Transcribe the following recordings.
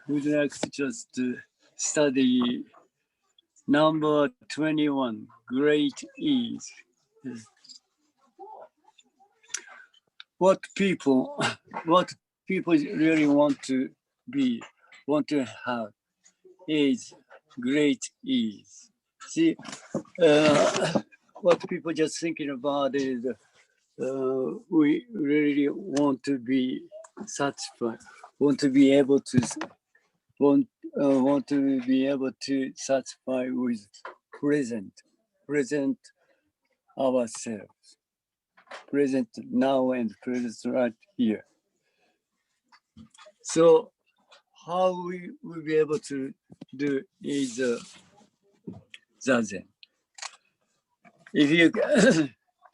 would like to just study number 21, great ease. What people really want to be, want to have is great ease. See, what people just thinking about is we really want to be satisfied, want to be able to satisfy with present ourselves, present now and present right here. So how we will be able to do is zazen. If you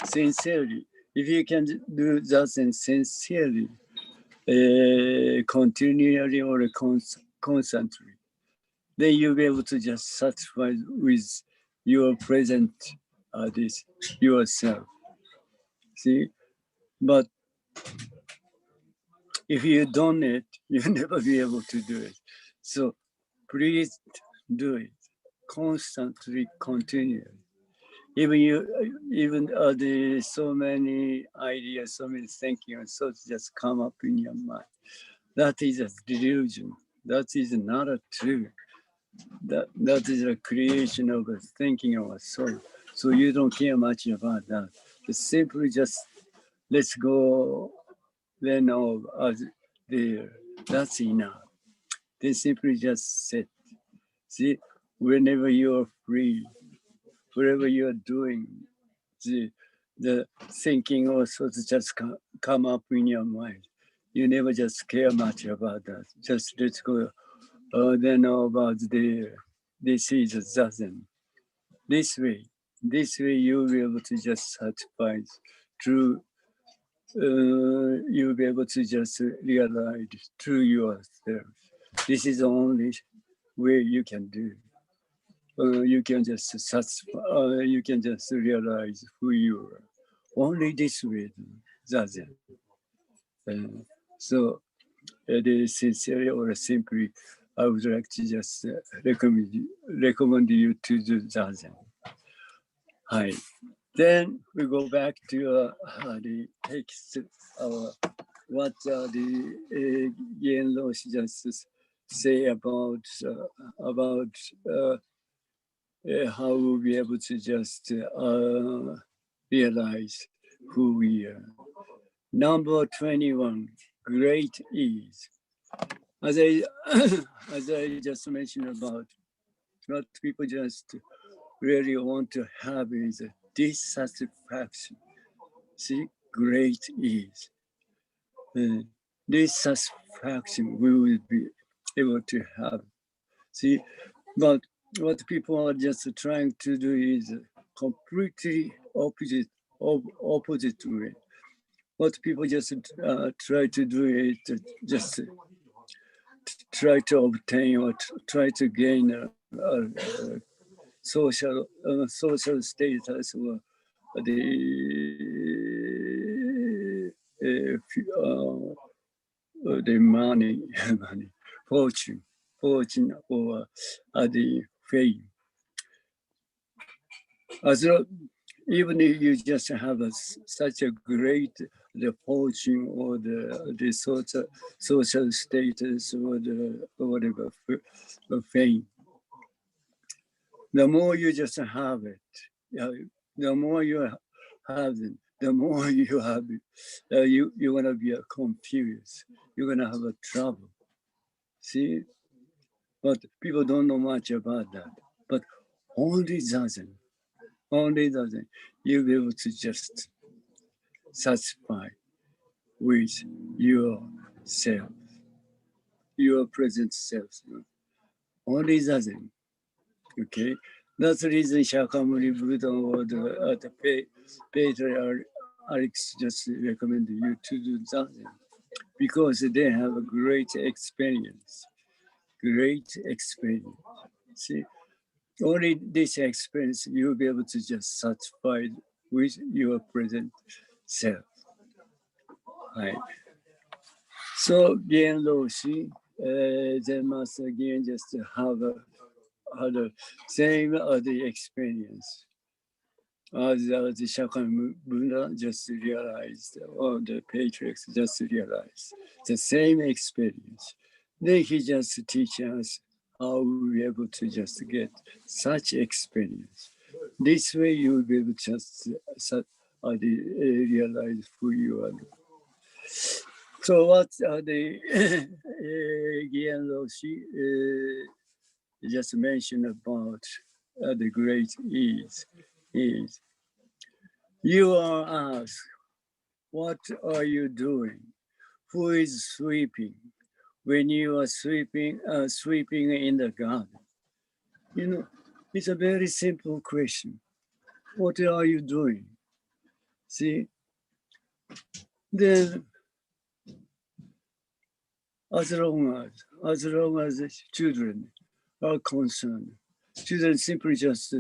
sincerely, if you can do zazen sincerely, continually or constantly, then you'll be able to just satisfy with your present this yourself. See, but if you don't it, you'll never be able to do it. So please do it constantly, continually. Even there's so many ideas, so many thinking and thoughts just come up in your mind. That is a delusion. That is not a truth. That is a creation of a thinking of a soul. So you don't care much about that. Just simply just let's go then of us there. That's enough. Then simply just sit. See, whenever you're free, whatever you're doing, the thinking also just come up in your mind. You never just care much about that. Just let's go. Then know about this is zazen. This way you'll be able to just satisfy through. You'll be able to just realize through yourself. This is the only way you can do. You can just satisfy. You can just realize who you are. Only this way, zazen. So, it is sincerely or simply, I would like to just recommend you to do zazen. Hi. Then we go back to the text. What the Jinen Roshi just say about how we'll be able to just realize who we are. Number 21, great ease. As I just mentioned about, what people just really want to have is a dissatisfaction. See, great ease. Dissatisfaction we will be able to have. See, but what people are just trying to do is completely opposite way. What people just try to do is just try to obtain or try to gain social status or the money, fortune or the fame. As even if you just have such a great the fortune or the social status or the whatever fame, the more you just have it, the more you have it, the more you have it, you're gonna be confused. You're gonna have a trouble. See, but people don't know much about that. But only doesn't. You'll be able to just satisfy with yourself, your present self. Only doesn't. Okay, that's the reason Shakyamuni Buddha or the patriarchs just recommend you to do that because they have a great experience. See, only this experience you'll be able to just satisfy with your present self. Right. So Jinen Roshi they must again just have the same the experience as the Shakyamuni Buddha just realized, or the patriarchs just realized the same experience. Then he just teach us how we be able to just get such experience. This way you will be able to just realize who you are. So what the Jinen Roshi just mentioned about the great ease is you are asked, what are you doing? Who is sweeping? When you are sweeping in the garden, you know, it's a very simple question. What are you doing? See, then as long as the children are concerned, children simply just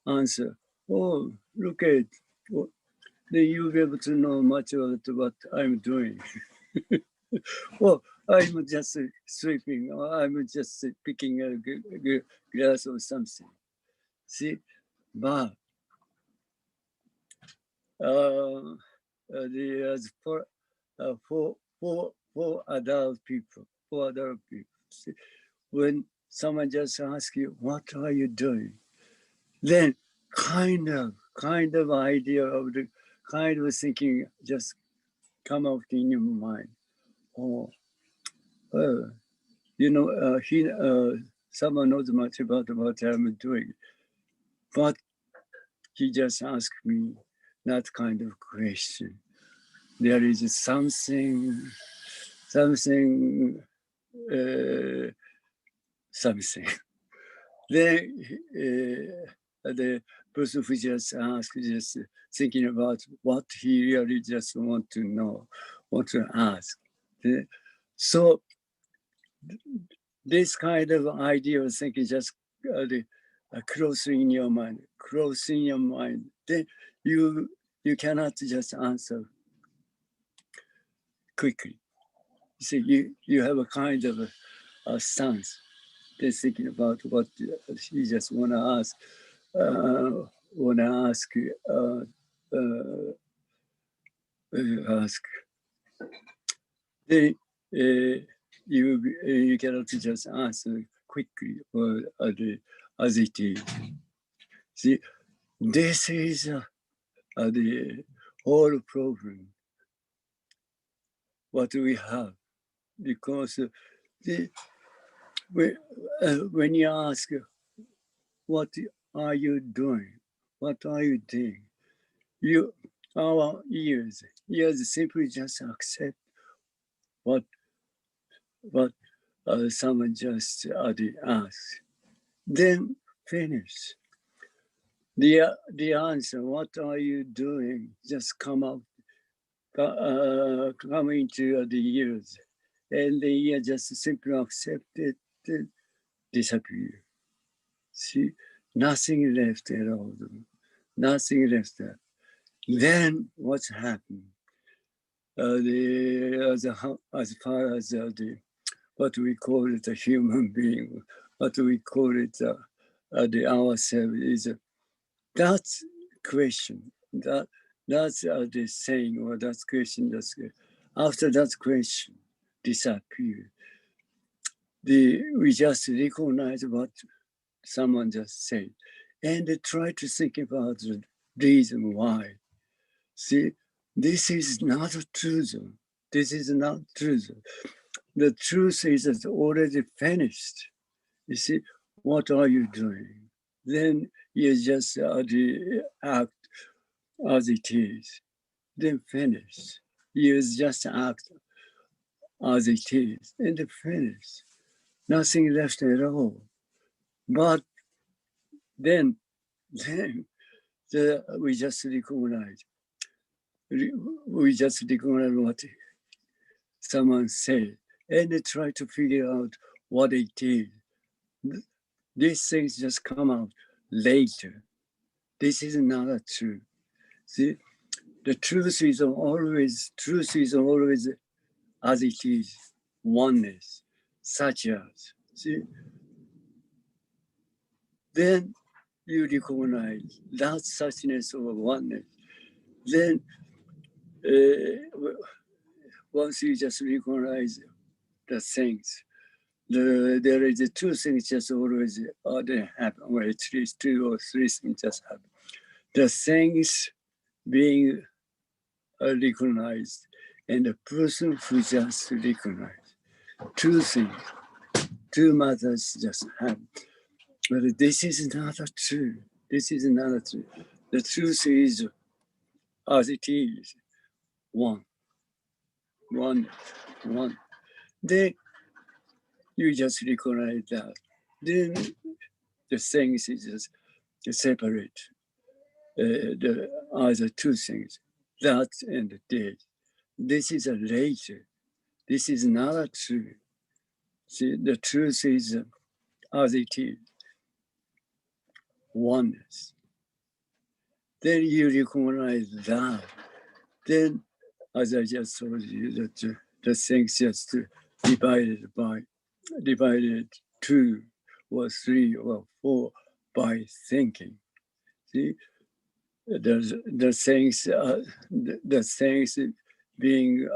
answer, oh, look at it. Well, then you'll be able to know much about what I'm doing. Well, I'm just sweeping, or I'm just picking a glass or something. See, but there's for adult people, see, when someone just asks you, what are you doing? Then kind of idea of the kind of thinking just come out in your mind. Oh, you know, someone knows much about what I'm doing, but he just asked me that kind of question. There is something. Then the person who just asked, just thinking about what he really just want to know, want to ask. So this kind of idea of thinking just close in your mind. Then you cannot just answer quickly. See, you have a kind of a stance. They're thinking about what you just want to ask. Ask. Then you cannot just answer quickly or as it is. See, this is the whole problem. What we have, because when you ask, what are you doing? What are you doing? Our ears simply just accept what someone just asks. Then finish. The answer, what are you doing? Just come into the ears, and the ear just simply accept it, disappear. See, nothing left at all. Nothing left there. Then what's happened? As far as what we call it a human being, what we call it the ourselves is that question. That's the saying, or that question. That's after that question disappeared. We just recognize what someone just said, and they try to think about the reason why. See, this is not a truth. This is not truth. The truth is already finished. You see, what are you doing? Then you just act as it is. Then finish. You just act as it is, and finish. Nothing left at all. But then we just recognize. We just recognize what someone said and try to figure out what it is. These things just come out later. This is not a truth. See, the truth is always as it is, oneness. such as, see, then you recognize that suchness of oneness. Then once you just recognize the things, there is two things just always they happen, or at least two or three things just happen. The things being recognized and the person who just recognized. Two things, two matters just happen. But this is not true. This is not true. The truth is as it is, one. Then you just recognize that. Then the things is just separate. The other two things, that and this. This is a later. This is not true. See, the truth is as it is, oneness. Then you recognize that. Then, as I just told you, that the things just divided two or three or four by thinking. See, the things being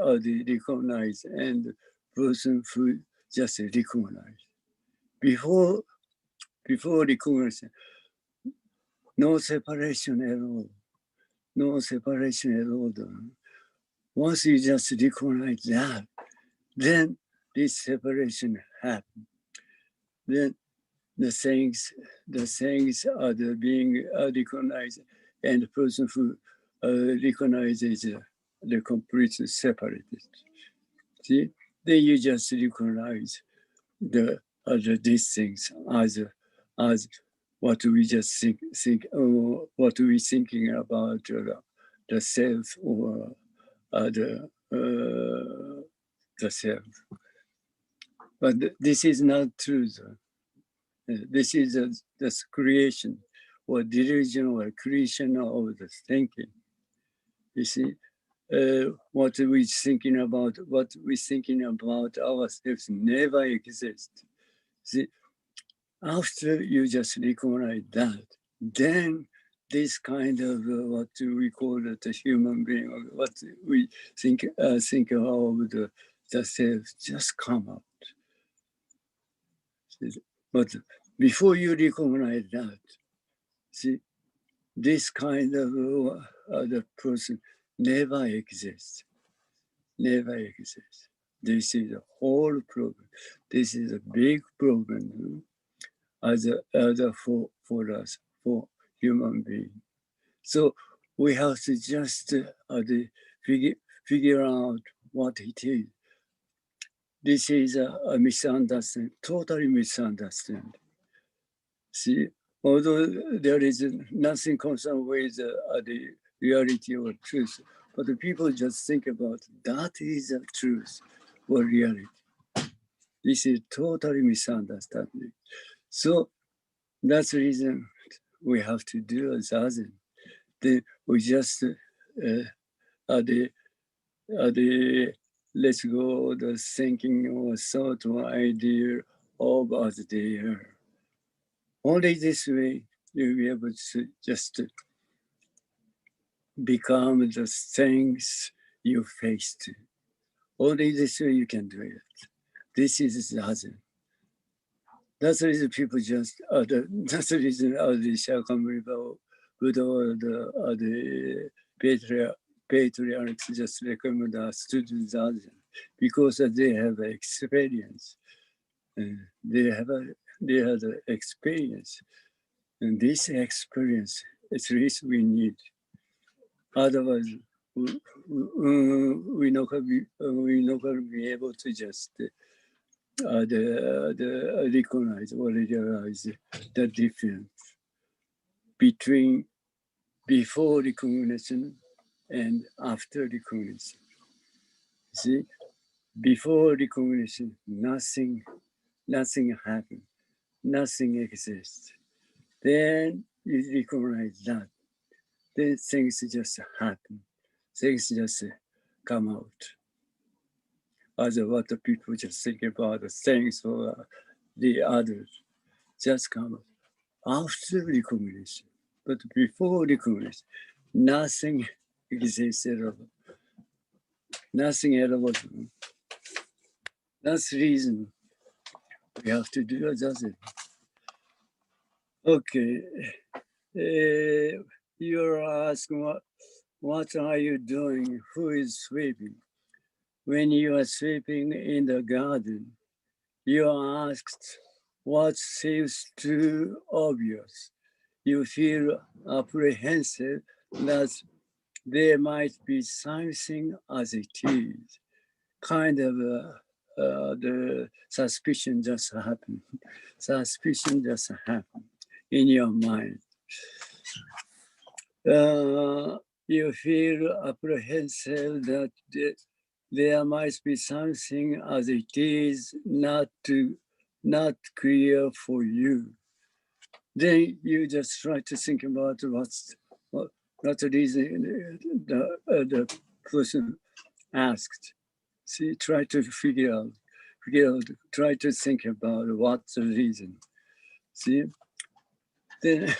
recognized and the person who just recognized. Before recognition, no separation at all. No separation at all. Once you just recognize that, then this separation happens. Then the things are being recognized, and the person who recognizes the completely separated. See, then you just recognize these things as what we just think what we thinking about the self or the self. But this is not true. This is this creation or delusion or creation of the thinking. You see, what we thinking about ourselves never exists. See, after you just recognize that, then this kind of what we call it a human being, or what we think of the self just come out. But before you recognize that, see, this kind of the person never exists. Never exists. This is a whole problem. This is a big problem for us, for human beings. So we have to just figure out what it is. This is a misunderstanding, totally misunderstanding. See, although there is nothing concerned with the reality or truth, but the people just think about that is the truth or reality. This is totally misunderstanding. So that's the reason we have to do zazen. We just let's go the thinking or thought or idea of us there. Only this way you'll be able to just become the things you faced. Only this way you can do it. This is zazen. That's the reason people just, that's the reason the Shakyamuni Buddha, the patriarchs just recommend us to do zazen because they have experience. They have the experience. And this experience, at least we need. Otherwise, we're not going to be able to just recognize or realize the difference between before recognition and after recognition. See, before recognition, nothing happened, nothing exists. Then you recognize that. Then things just happen. Things just come out. as what the people just think about the things or the others just come after recognition. But before recognition, nothing exists at all. Nothing at all. That's the reason we have to do it. That's it. Okay. You're asking what are you doing? Who is sweeping? When you are sweeping in the garden, you are asked what seems too obvious. You feel apprehensive that there might be something as it is. Kind of the suspicion just happened. Suspicion just happened in your mind. You feel apprehensive that there might be something as it is not clear for you. Then you just try to think about what the reason the person asked. See, try to figure out, try to think about what's the reason. See, then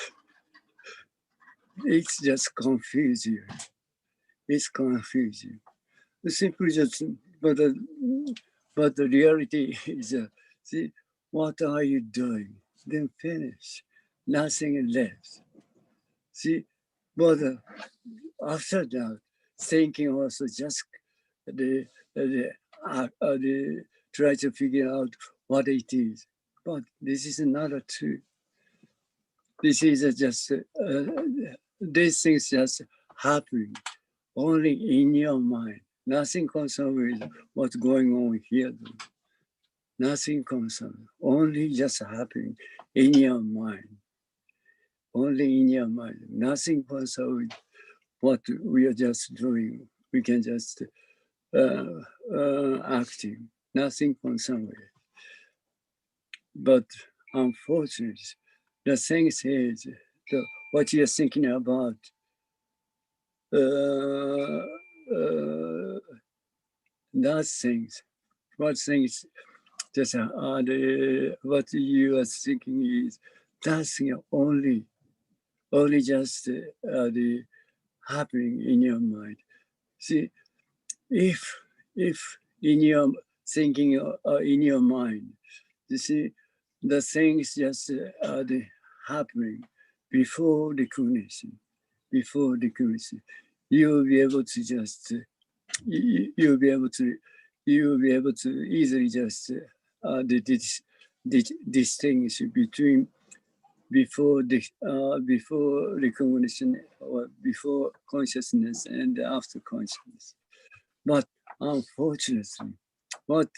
it's just confuse you. It's confusing. Simply just, but the reality is, see, what are you doing? Then finish. Nothing left. See, but after that, thinking also just the try to figure out what it is. But this is not true. This is just these things just happening only in your mind. Nothing concerned with what's going on here. Nothing concerned. Only just happening in your mind. Only in your mind. Nothing concerned with what we are just doing. We can just acting. Nothing concerned with it. But unfortunately, the thing is, what you're thinking about those things, what things just what you are thinking is that's only just the happening in your mind. See, if in your thinking in your mind, you see, the things just the happening before recognition, you'll be able to just you'll be able to easily just distinguish between before recognition or before consciousness and after consciousness. But unfortunately, what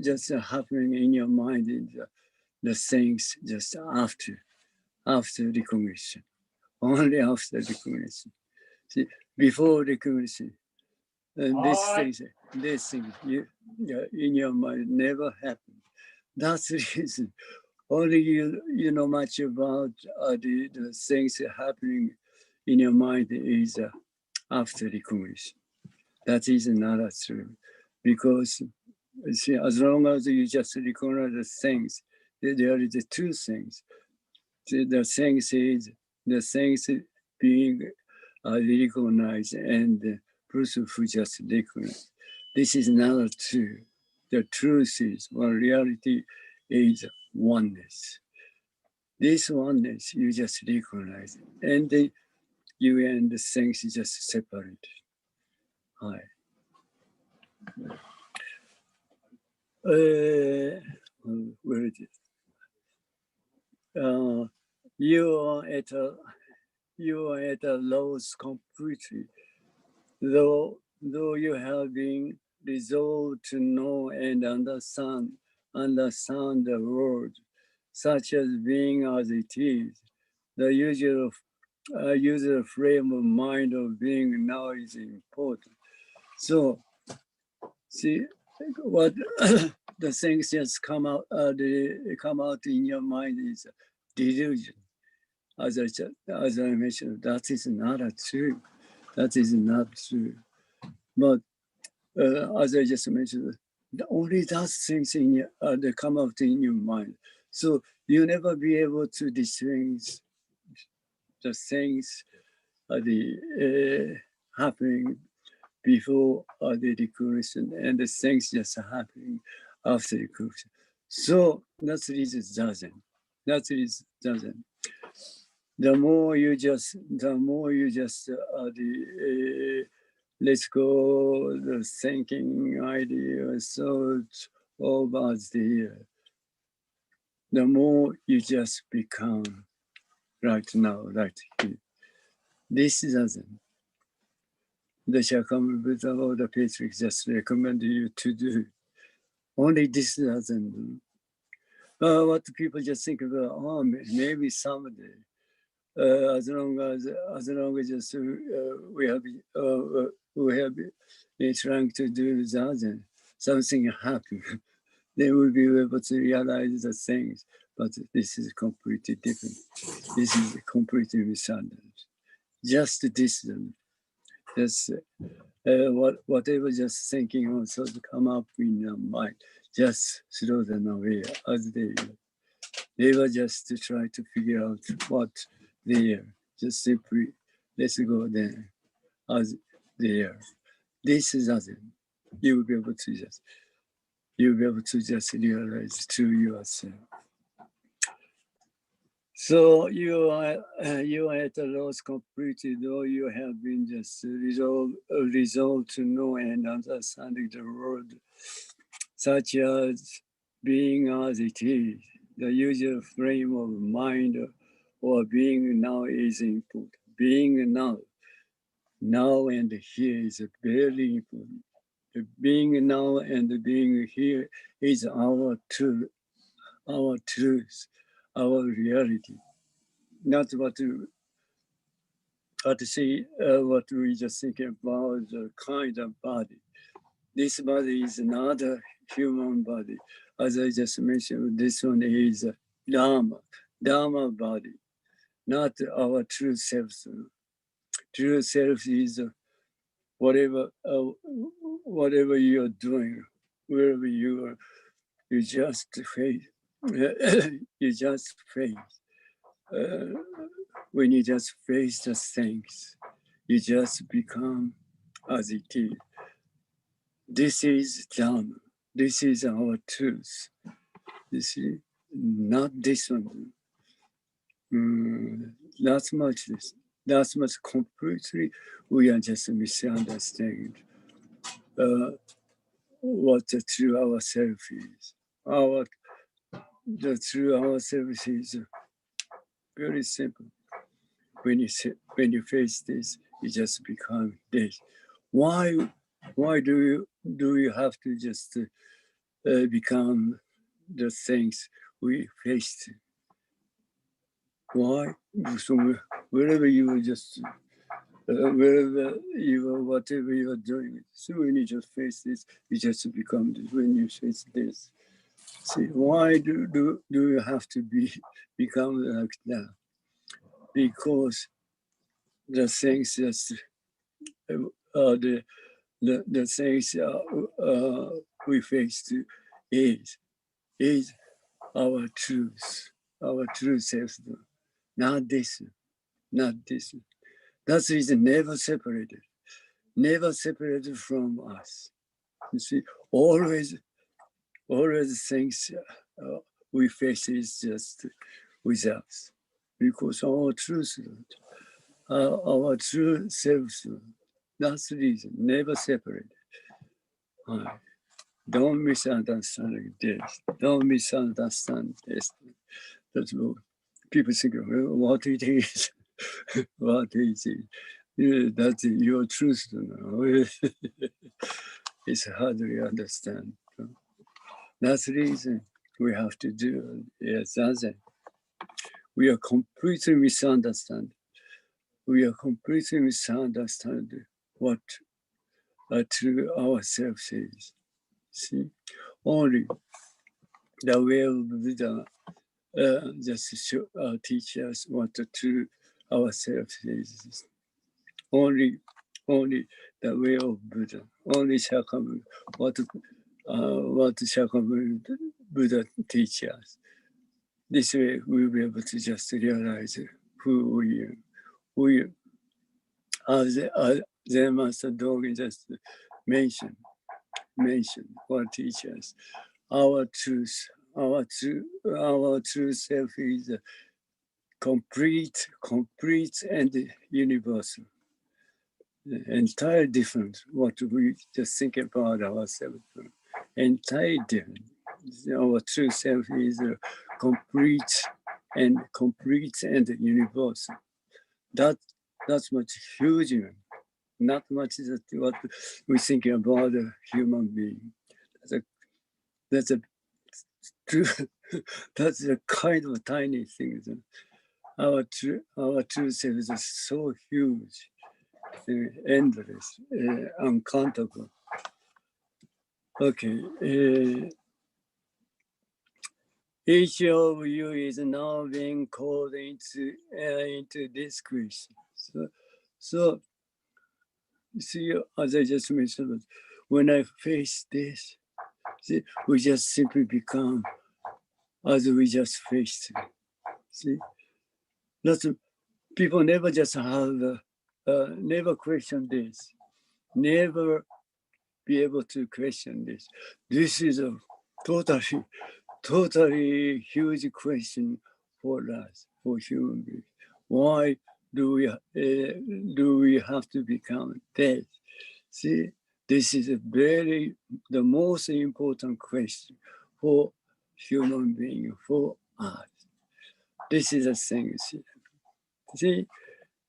just happening in your mind is the things just after recognition, only after recognition. See, before recognition, this thing in your mind never happened. That's the reason. Only you know much about the things happening in your mind is after recognition. That is not true, because see, as long as you just recognize the things, there is the two things. The things is the things being recognized and the person who just recognized. This is not true. The truth is, well, reality is oneness. This oneness you just recognize, and you and the things just separate. Hi. Where is it? You are at a loss completely, though you have been resolved to know and understand the world, such as being as it is. The usual frame of mind of being now is important. So, see what the things just come out. Come out in your mind is delusion. As I mentioned, that is not true. That is not true. But as I just mentioned, only that things in your, they come out in your mind. So you never be able to distinguish the things happening before the recognition and the things just happening after recognition. So that's the reason it doesn't. That's the reason it doesn't. The more you just let's go the thinking idea, thought over the more you just become right now, right here. This doesn't. The Shakyamuni Buddha or the Patriarch just recommend you to do. Only this doesn't do. What people just think about, oh, maybe someday, as long as just, we have been trying to do that, something happen. Then we'll be able to realize the things. But this is completely different. This is completely misunderstood. Just this, just whatever just thinking also come up in your mind, just throw them away as they were just to try to figure out what they are. Just simply let's go there as they are. This is nothing. You'll be able to just realize to yourself. So you are at a loss completely, though you have been just resolved to know and understanding the world, such as being as it is. The usual frame of mind or being now is important. Being now and here is very important. The being now and the being here is our truth, our reality. Not what we just think about the kind of body. This body is not a human body. As I just mentioned, this one is a Dharma body, not our true self. True self is whatever you're doing, wherever you are, you just face. You just face. When you just face the things, you just become as it is. This is Dharma. This is our truth. This is not this one. That's much completely. We are just misunderstanding what the true ourself is. The true ourself is very simple. When you face this, you just become this. Why do you have to just become the things we faced? Why? So wherever you are just wherever you are, whatever you are doing, so when you just face this, you just become this. When you face this, see, why do you have to become like that? Because the things just the things we face is our true self, not this. That is never separated from us. You see, always things we face is just with us, because our truth, our true self, that's the reason, never separated. Don't misunderstand this. Don't misunderstand this. That's what people think, well, what it is. What is it? Yeah, that's your truth. It's hard to understand. That's the reason we have to do it. Yes, we are completely misunderstand. We are completely misunderstand what true ourselves is. See, only the way of Buddha just teach us what the true ourselves is. Only the the way of Buddha. Only Shakyamuni, what Shakyamuni Buddha teaches us. This way we'll be able to just realize who we are. As Zen Master Dogen just mentioned what teaches our truth self is complete and universal. Entirely different what we just think about ourselves. Entirely different. Our true self is complete and universal. That's much huge. Not much is what we think about a human being. That's a true. That's a kind of tiny thing. Our true self is so huge, endless, uncountable. Okay. Each of you is now being called into this question. So, see, as I just mentioned, when I face this, see, we just simply become as we just faced. See, lots of people never just have, never question this, never be able to question this. This is a totally huge question for us, for human beings. Why do we have to become dead? See, this is the most important question for human being, for us. This is a thing. See,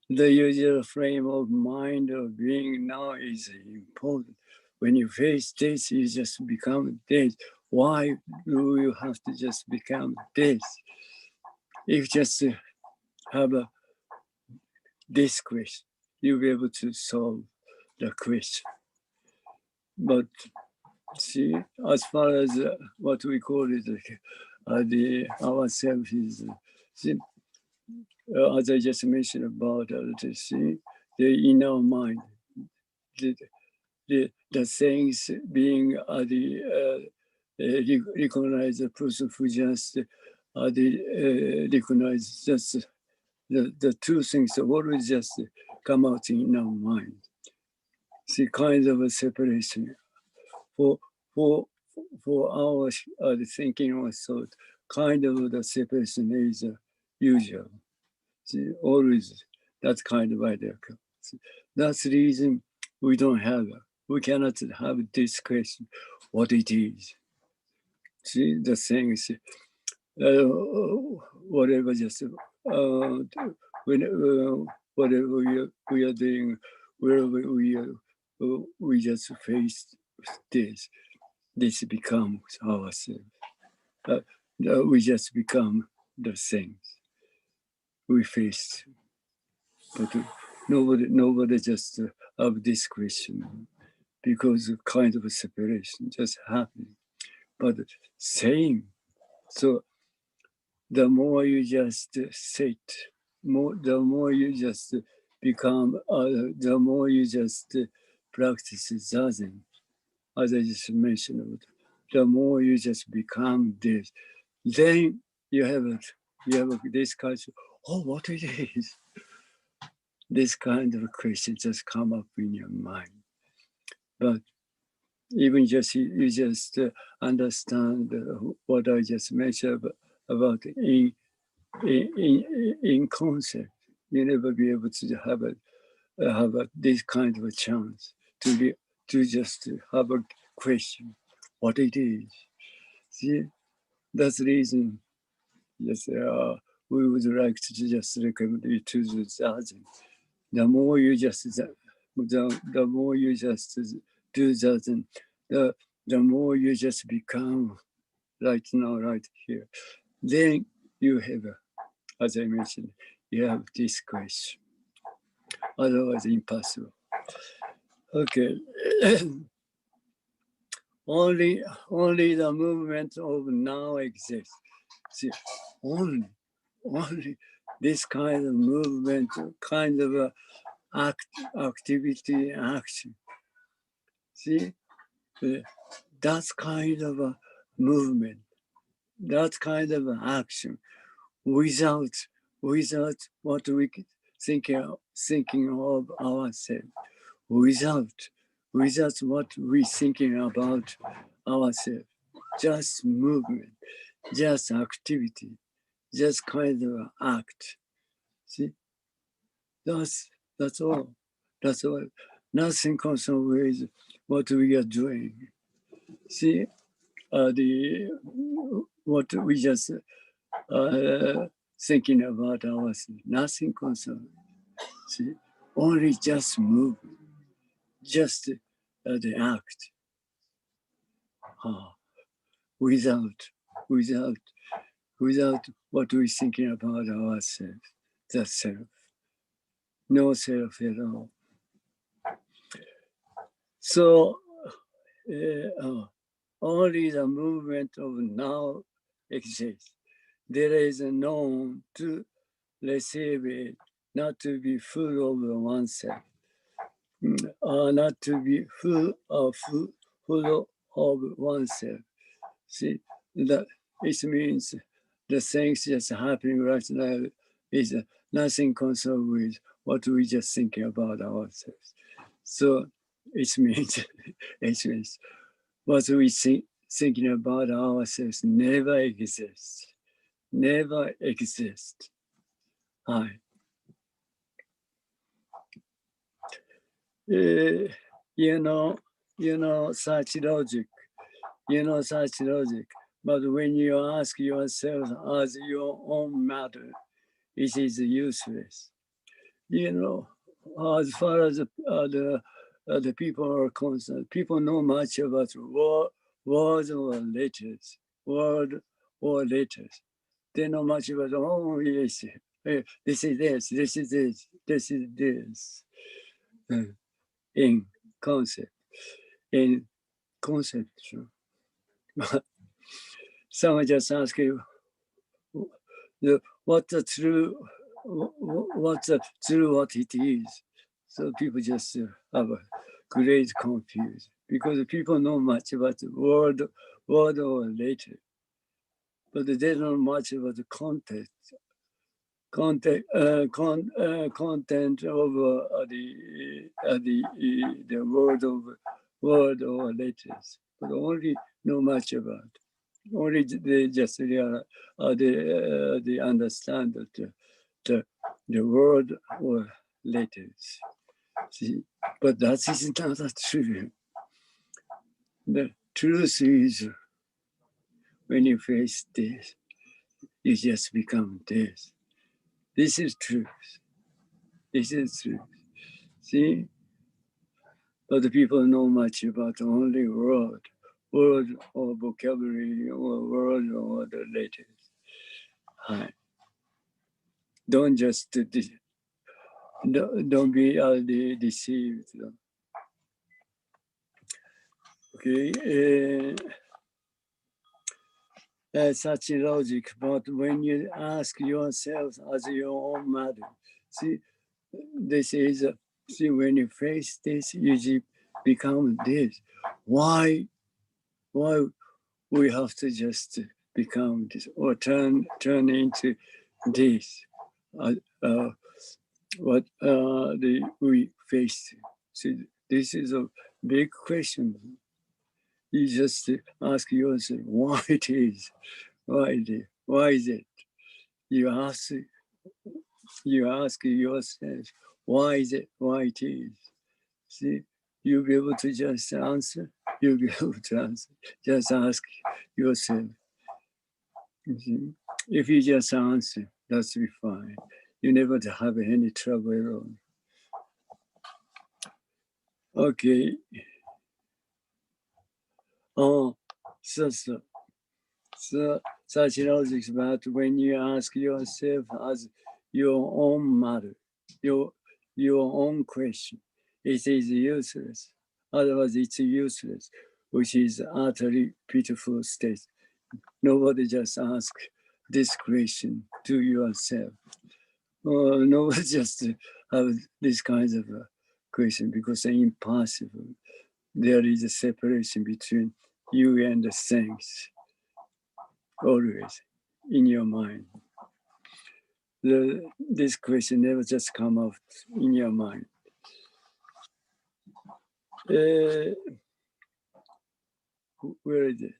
the usual frame of mind of being now is important. When you face this, you just become this. Why do you have to just become this? If you just have this question, you'll be able to solve the question. But see, as far as what we call it, the ourselves is, see, as I just mentioned about see, the inner mind, the things being recognize the person who just recognize just the two things that always just come out in our mind. See, kind of a separation for our thinking or thought, kind of the separation is usual. See, always that kind of idea. See, that's the reason we cannot have this question, what it is. See, the things, whatever just, whatever we are doing, wherever we just face this becomes ourselves. We just become the things we face. But nobody just have this question because of kind of a separation just happening. But same. So the more you just sit, the more you just become, the more you just practice Zazen, as I just mentioned, the more you just become this, then you have this culture. Oh, what it is? This kind of question just come up in your mind. But even just you just understand what I just mentioned about in concept, you never be able to have this kind of a chance to just have a question, what it is. See, that's the reason. Yes, we would like to just recommend you to the Zazen. The more you just the more you just do Zazen, the more you just become right now, right here. Then you have, as I mentioned, you have this question. Otherwise, impossible. Okay. only the movement of now exists. See, only this kind of movement, kind of activity, action See, that's kind of a movement, that kind of an action without what we thinking of ourselves, without what we thinking about ourselves, just movement, just activity, just kind of an act. See, that's all. That's all. Nothing concerned with what we are doing. See, what we just thinking about ourselves. Nothing concerned. See, only just move, just the act, without what we thinking about ourselves. The self, no self at all. So only the movement of now exists. There is a known to receive it, not to be full of oneself, not to be full of oneself. See, that it means the things just happening right now is nothing concerned with what we just thinking about ourselves. So it means what we thinking about ourselves never exists. Never exist. Hi. You know such logic. You know such logic. But when you ask yourself as your own matter, it is useless. You know, as far as the people are concerned, people know much about words or letters. Word or letters. They know much about, oh, yes, this is this, this is this, this is this. In concept, in conception. Someone just ask you, what's the true, what it is? So people just have a great confusion because people know much about the word or letter, but they don't know much about the content of the word or letters, but only know much about. Only they just they understand that the word or letters. See, but that is not true. The truth is, when you face this, you just become this. This is truth. This is truth. See, but the people know much about only word or vocabulary or word or the letters. Hi. Don't just don't be deceived. Okay. Such logic, but when you ask yourself as your own matter, see, this is see, when you face this, you become this. Why we have to just become this or turn into this? What we face? See, this is a big question. You just ask yourself why it is, why is it? You ask yourself why is it, why it is. See, you'll be able to just answer. You'll be able to answer. Just ask yourself. See? If you just answer, that's be fine. You never have any trouble at all. Okay. Oh, so such logic about when you ask yourself as your own matter, your own question, it is useless. Otherwise, it's useless, which is utterly pitiful state. Nobody just ask this question to yourself. Nobody just have this kind of question because they're impossible. there is a separation between you and the things, always in your mind. This question never just come out in your mind. Where is it?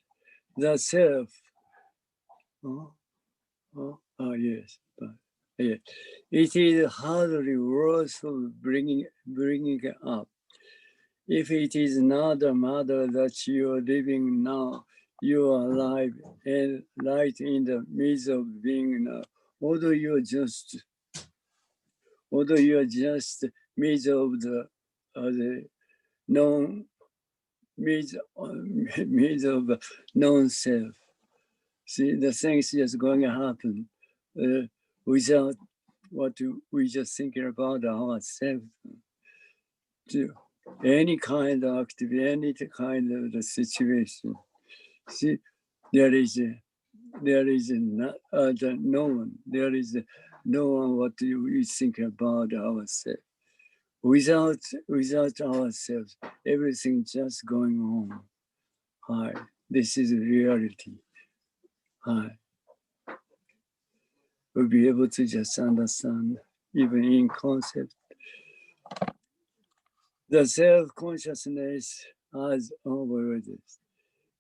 The self. Yes. But, yeah. It is hardly worth bringing it up. If it is not the mother that you are living now, you are alive and right in the midst of being now. Although you are just midst of the known midst of non-self. See, the things just going to happen without what we just thinking about ourselves. To any kind of activity, any kind of the situation. See, there is not the no one. There is no one what we think about ourselves. Without ourselves, everything just going on. Hi, this is reality. Hi, we'll be able to just understand, even in concept. The self-consciousness has over this.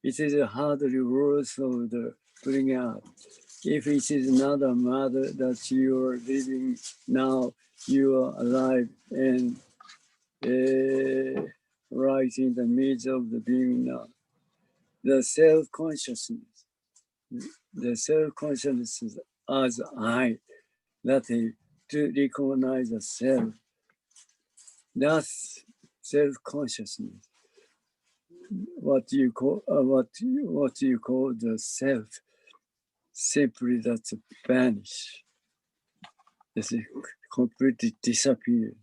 It is hardly worth of the putting out. If it is not a mother that you are living now, you are alive and right in the midst of the being now. The self-consciousness as I, that is to recognize the self. That's self-consciousness. What you call the self, simply that's vanish. It's completely disappeared.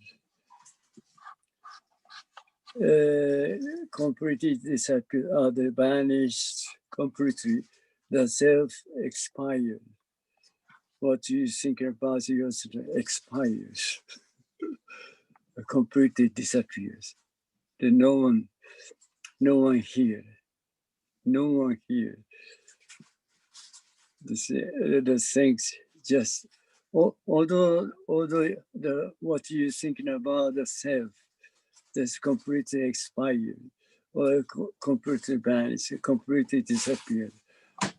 Completely disappeared. They vanished completely. The self expired. What you think about yourself expires. Completely disappears. There's no one here. No one here. The things just, although what you're thinking about the self, that's completely expired or completely vanished, completely disappeared.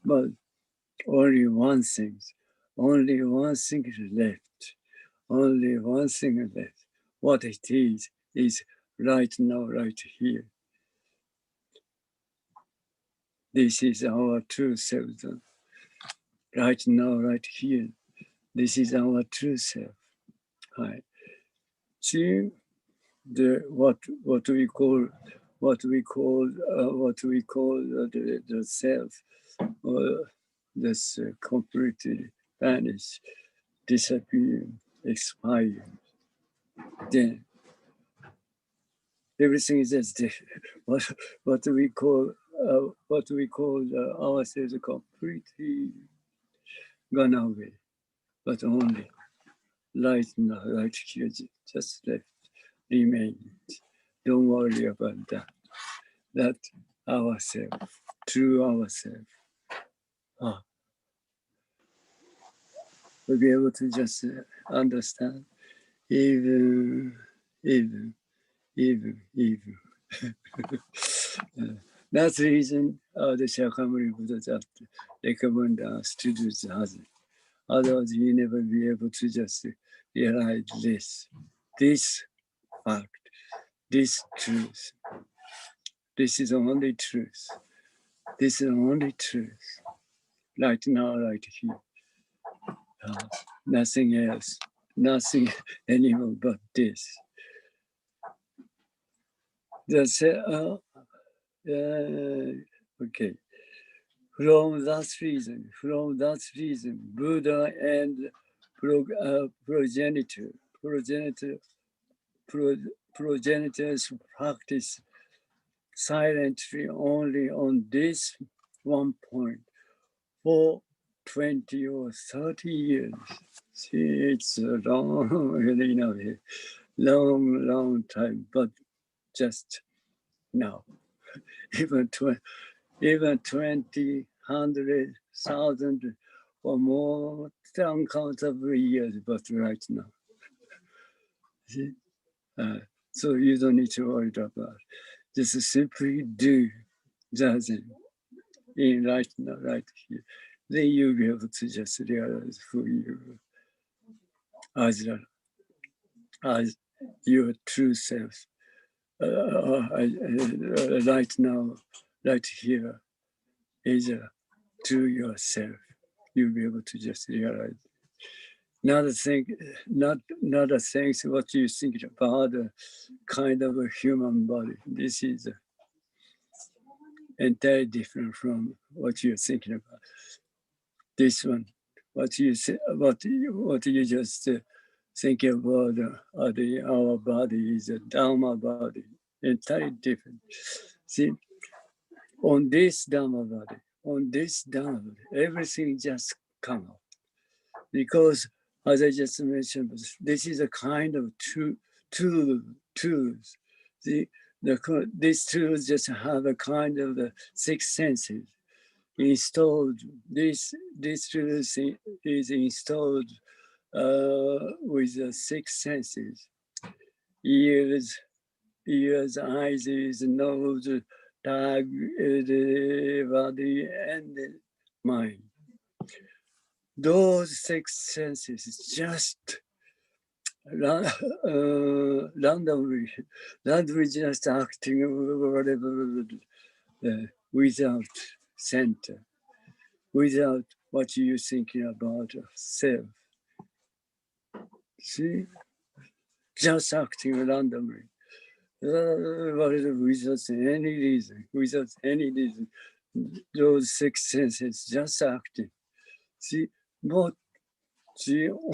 But only one thing left. Only one thing left. What it is right now, right here. This is our true self. Right now, right here. This is our true self. Right. See what we call the self, this completely vanish, disappear, expire. Then everything is just what we call ourselves completely gone away, but only right now, right here, just left, remain. Don't worry about that. That ourselves, true ourselves. We'll be able to just understand even. That's the reason the Shakyamuni Buddha just recommend us to do this. Otherwise, we never be able to just realize this fact, this truth. This is the only truth. This is the only truth. Right now, right here. Nothing else. Nothing anymore but this. That's okay. From that reason, Buddha and progenitors practice silently only on this one point for 20 or 30 years. See, it's a long time, but just now. Even 20, 100,000 or more uncountable years, but right now. See? So you don't need to worry about it. Just simply do Zazen in right now, right here. Then you'll be able to just realize who you as your true self. Right now, right here is to yourself. You'll be able to just realize. Not a thing, not a thing. What you think about a kind of a human body. This is entirely different from what you're thinking about. This one, what you just think about our body is a Dharma body, entirely different. See, on this Dharma body, everything just come out. Because, as I just mentioned, this is a kind of tools. These tools just have a kind of the six senses installed. This tools is installed with the six senses: ears, eyes, nose, tongue, body, and mind. Those six senses just randomly just acting whatever, without center, without what you're thinking about self. See, just acting randomly, without any reason, Those six senses just acting. See, but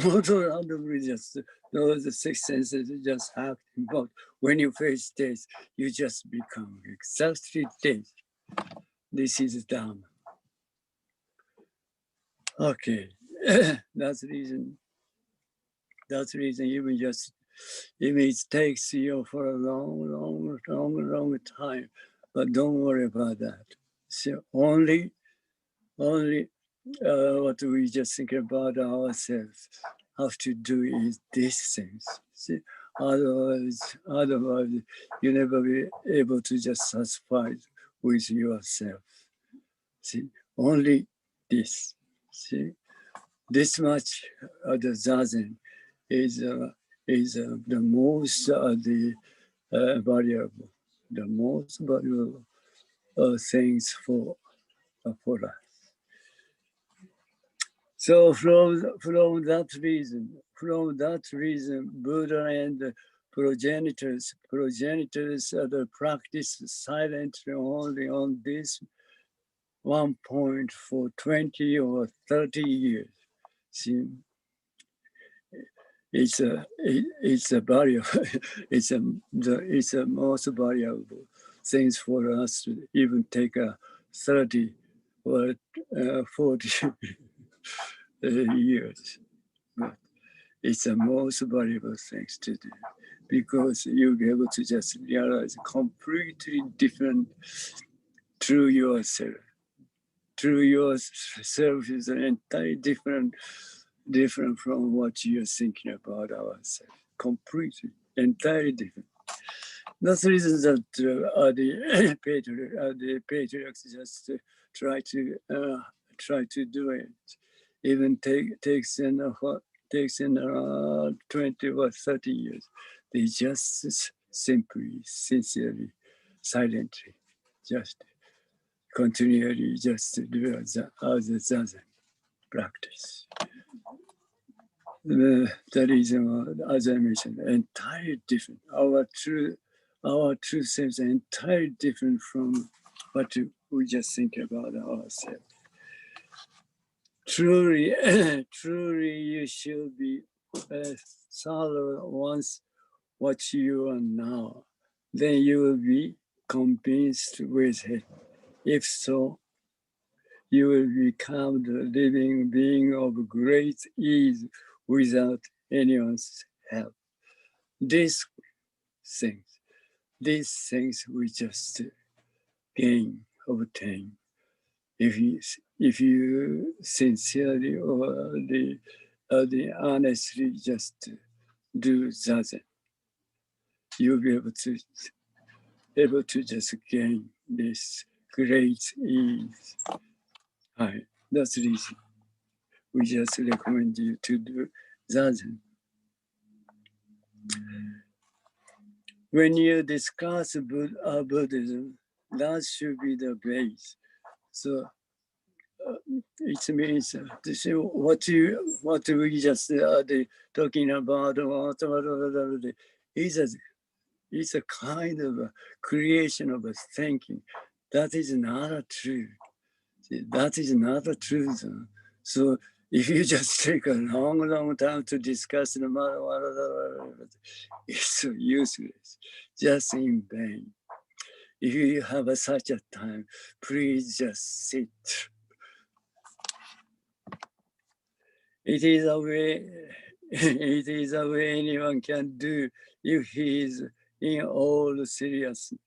although randomly just those six senses just acting, but when you face this, you just become exactly this. This is Dharma. Okay, that's the reason. Even it takes you for a long time, but don't worry about that. So only what we just think about ourselves have to do is these things. See, otherwise you never be able to just satisfy with yourself. See, only this. See, this much of the zazen is the most valuable, things for us. So from that reason, Buddha and progenitors practice silently only on this one point for 20 or 30 years. See, it's a valuable, it's a most valuable things for us to even take a 30 or 40 years. But it's the most valuable things to do, because you'll be able to just realize completely different through yourself. Through yourself is an entirely different from what you're thinking about ourselves. Completely, entirely different. That's the reason that the patriarchs just try to do it. Even takes in around 20 or 30 years. They just simply, sincerely, silently, just continually just do as a zazen practice. That is, as I mentioned, entirely different. Our true selves are entirely different from what we just think about ourselves. Truly, you should be thorough once what you are now. Then you will be convinced with it. If so, you will become the living being of great ease without anyone's help. These things, these things we just obtain. If you sincerely or the honestly just do zazen, you'll be able to just gain this great ease. That's the reason we just recommend you to do zazen. When you discuss Buddhism, that should be the base. So it means this is what we just talking about. It's a kind of a creation of a thinking. That is not a truth. That is not a truth. So if you just take a long time to discuss the matter, it's so useless, just in vain. If you have such a time, please just sit. It is a way. It is a way anyone can do if he is in all seriousness.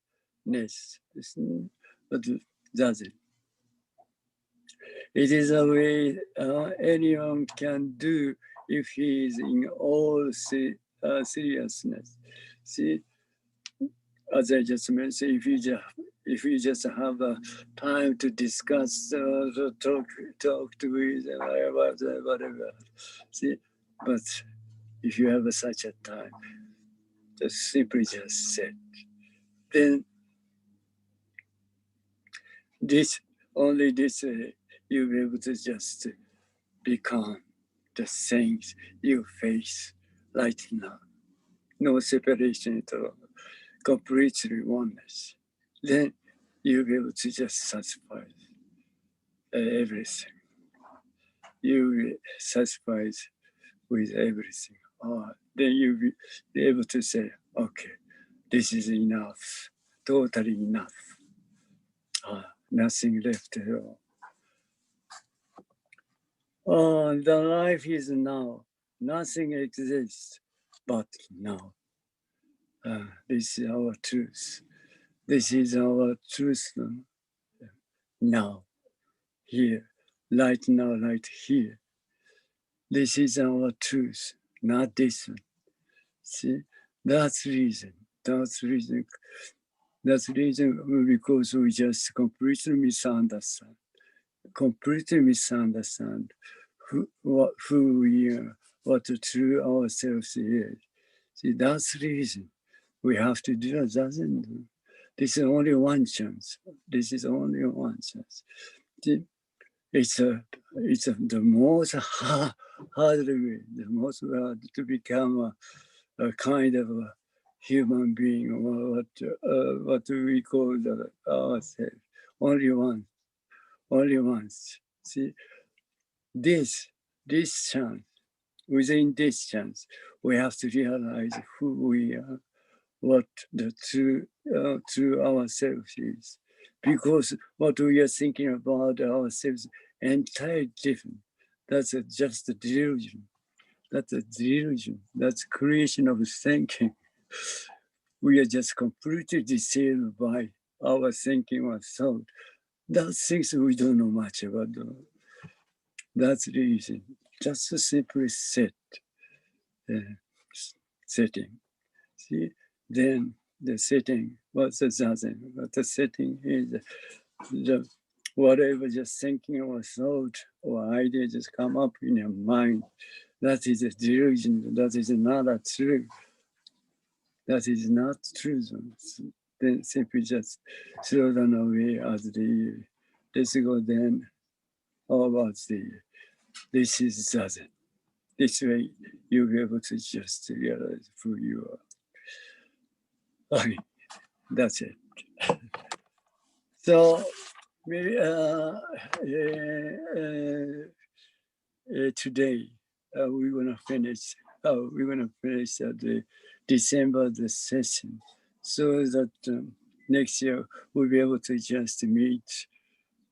But does it? It is a way anyone can do if he is in all seriousness. See, as I just mentioned, if you just have a time to discuss, talk with whatever. See, but if you have such a time, just simply just sit. Then only this way you'll be able to just become the things you face right now. No separation at all. Completely oneness. Then you'll be able to just satisfy everything. You will be satisfied with everything. Then you'll be able to say, okay, this is enough, totally enough. Nothing left at all. The life is now. Nothing exists but now. This is our truth. This is our truth now, here, right now, right here. This is our truth, not this one. See, that's reason. That's reason because we just completely misunderstand who we are, what the true ourselves is. See, that's the reason we have to do it. This is only one chance. This is only one chance. See, it's the most hard way, the most hard to become a kind of a human being, or what we call ourselves. Only once. See, this chance, within this chance, we have to realize who we are, what the true ourselves is. Because what we are thinking about ourselves entirely different. That's just a delusion. That's a delusion. That's creation of thinking. We are just completely deceived by our thinking or thought. That's things we don't know much about. That's the reason. Just to simply sit, sitting. See, then the sitting, what's the zazen? What the sitting is, whatever just thinking or thought or idea just come up in your mind. That is a delusion. That is not a truth. That is not truth. Then simply just throw them away as let's go then. How about this is zazen. This way you'll be able to just realize who you are. Okay, that's it. So maybe today we're gonna finish. We're gonna finish the December the session, so that next year we'll be able to just meet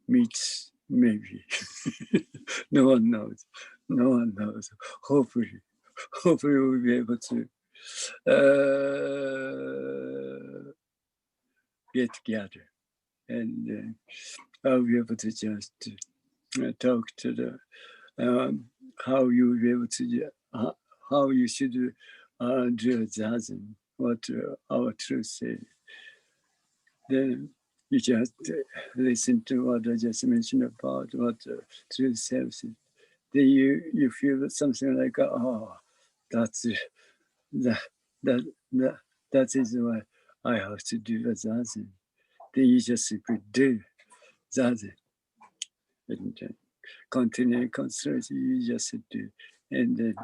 maybe. No one knows. No one knows. Hopefully we'll be able to. get together, and I'll be able to just talk to the how you'll be able to how you should do zazen, what our truth says. Then you just listen to what I just mentioned about what truth self is. Then you feel something like, oh, that's that that that that is why I have to do a zazen. Then you just simply do zazen and continue concentration. You just do, and then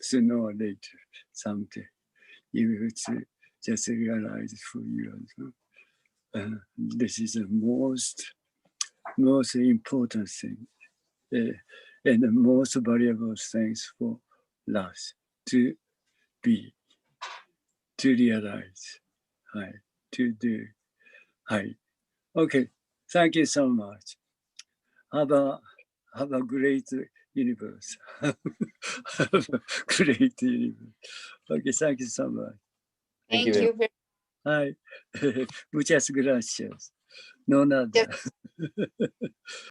sooner or later, someday, you will just realize for you as well. This is the most important thing, and the most valuable things for us to be, to realize, to do. Okay, thank you so much. Have a great universe. Have a great universe. Okay, thank you so much. Thank you very Muchas gracias. No nada.